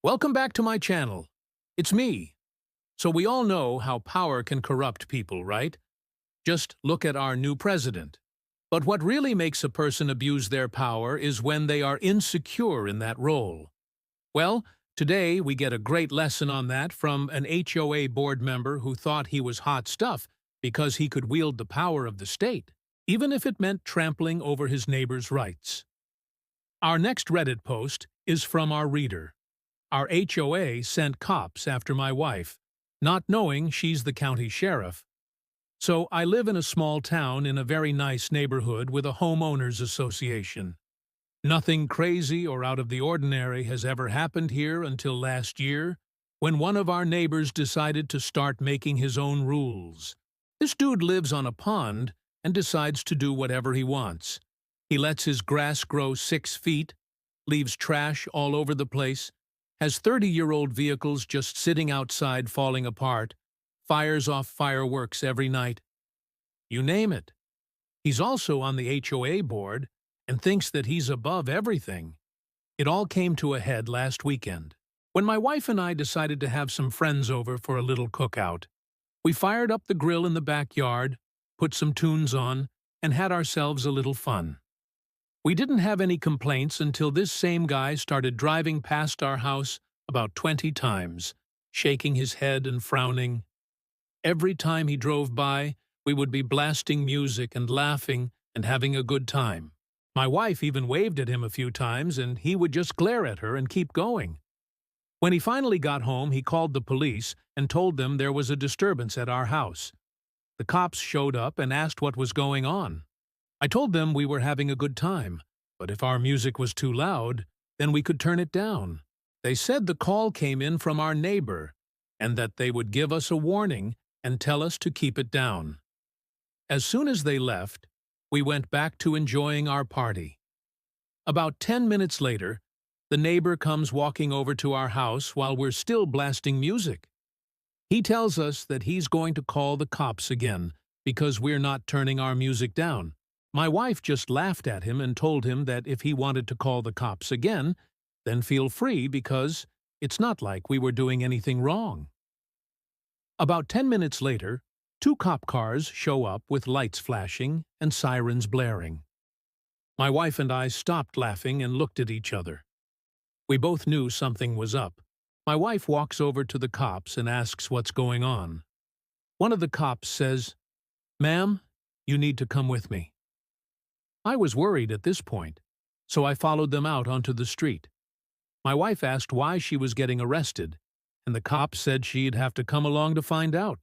Welcome back to my channel. It's me. So we all know how power can corrupt people, right? Just look at our new president. But what really makes a person abuse their power is when they are insecure in that role. Well, today we get a great lesson on that from an HOA board member who thought he was hot stuff because he could wield the power of the state, even if it meant trampling over his neighbor's rights. Our next Reddit post is from our reader. Our HOA sent cops after my wife, not knowing she's the county sheriff. So I live in a small town in a very nice neighborhood with a homeowners association. Nothing crazy or out of the ordinary has ever happened here until last year, when one of our neighbors decided to start making his own rules. This dude lives on a pond and decides to do whatever he wants. He lets his grass grow 6 feet, leaves trash all over the place, has 30-year-old vehicles just sitting outside falling apart, fires off fireworks every night. You name it. He's also on the HOA board and thinks that he's above everything. It all came to a head last weekend, when my wife and I decided to have some friends over for a little cookout. We fired up the grill in the backyard, put some tunes on, and had ourselves a little fun. We didn't have any complaints until this same guy started driving past our house about 20 times, shaking his head and frowning. Every time he drove by, we would be blasting music and laughing and having a good time. My wife even waved at him a few times, and he would just glare at her and keep going. When he finally got home, he called the police and told them there was a disturbance at our house. The cops showed up and asked what was going on. I told them we were having a good time, but if our music was too loud, then we could turn it down. They said the call came in from our neighbor, and that they would give us a warning and tell us to keep it down. As soon as they left, we went back to enjoying our party. About 10 minutes later, the neighbor comes walking over to our house while we're still blasting music. He tells us that he's going to call the cops again because we're not turning our music down. My wife just laughed at him and told him that if he wanted to call the cops again, then feel free because it's not like we were doing anything wrong. About 10 minutes later, 2 cop cars show up with lights flashing and sirens blaring. My wife and I stopped laughing and looked at each other. We both knew something was up. My wife walks over to the cops and asks what's going on. One of the cops says, "Ma'am, you need to come with me." I was worried at this point, so I followed them out onto the street. My wife asked why she was getting arrested, and the cop said she'd have to come along to find out.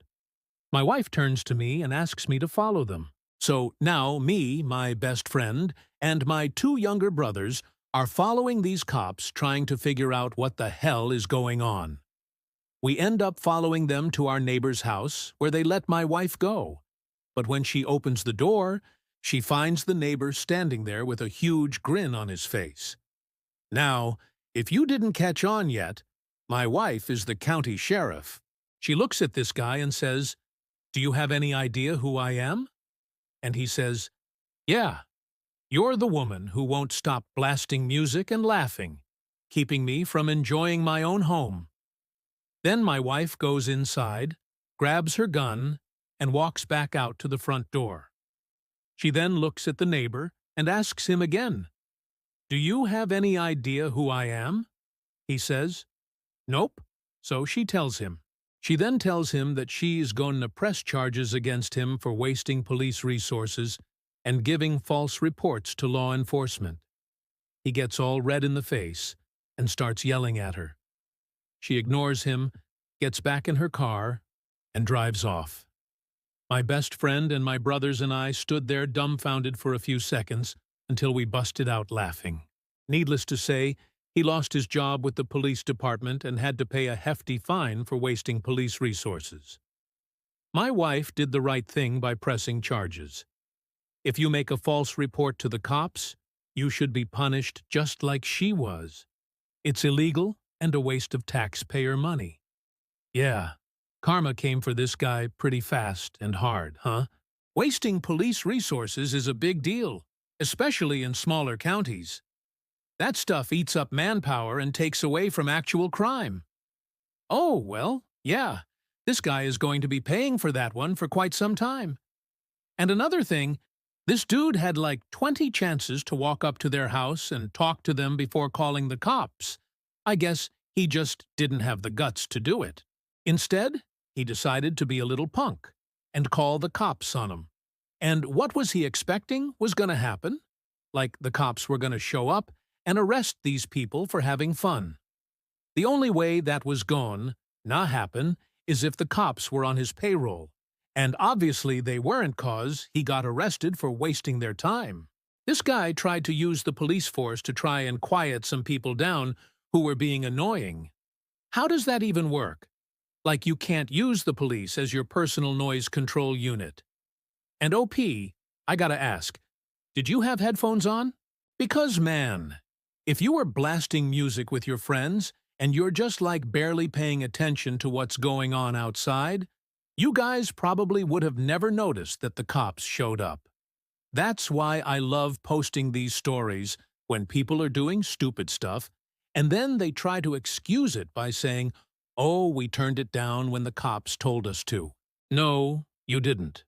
My wife turns to me and asks me to follow them. So now me, my best friend, and my 2 younger brothers are following these cops trying to figure out what the hell is going on. We end up following them to our neighbor's house, where they let my wife go. But when she opens the door, she finds the neighbor standing there with a huge grin on his face. Now, if you didn't catch on yet, my wife is the county sheriff. She looks at this guy and says, "Do you have any idea who I am?" And he says, "Yeah, you're the woman who won't stop blasting music and laughing, keeping me from enjoying my own home." Then my wife goes inside, grabs her gun, and walks back out to the front door. She then looks at the neighbor and asks him again, "Do you have any idea who I am?" He says, "Nope." So she tells him. She then tells him that she's going to press charges against him for wasting police resources and giving false reports to law enforcement. He gets all red in the face and starts yelling at her. She ignores him, gets back in her car, and drives off. My best friend and my brothers and I stood there dumbfounded for a few seconds until we busted out laughing. Needless to say, he lost his job with the police department and had to pay a hefty fine for wasting police resources. My wife did the right thing by pressing charges. If you make a false report to the cops, you should be punished just like she was. It's illegal and a waste of taxpayer money. Yeah. Karma came for this guy pretty fast and hard, huh? Wasting police resources is a big deal, especially in smaller counties. That stuff eats up manpower and takes away from actual crime. Oh, well, yeah, this guy is going to be paying for that one for quite some time. And another thing, this dude had like 20 chances to walk up to their house and talk to them before calling the cops. I guess he just didn't have the guts to do it. Instead, he decided to be a little punk and call the cops on him. And what was he expecting was going to happen? Like the cops were going to show up and arrest these people for having fun. The only way that was not happen, is if the cops were on his payroll. And obviously they weren't, 'cause he got arrested for wasting their time. This guy tried to use the police force to try and quiet some people down who were being annoying. How does that even work? Like you can't use the police as your personal noise control unit. And OP, I gotta ask, did you have headphones on? Because man, if you were blasting music with your friends and you're just like barely paying attention to what's going on outside, you guys probably would have never noticed that the cops showed up. That's why I love posting these stories when people are doing stupid stuff, and then they try to excuse it by saying, "Oh, we turned it down when the cops told us to." No, you didn't.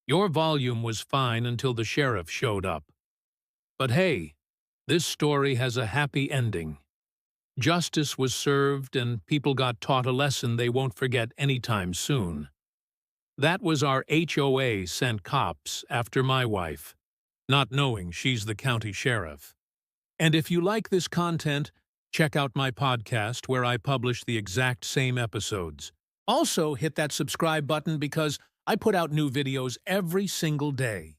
Your volume was fine until the sheriff showed up. But hey, this story has a happy ending. Justice was served and people got taught a lesson they won't forget anytime soon. That was our HOA sent cops after my wife, not knowing she's the county sheriff. And if you like this content, check out my podcast where I publish the exact same episodes. Also, hit that subscribe button because I put out new videos every single day.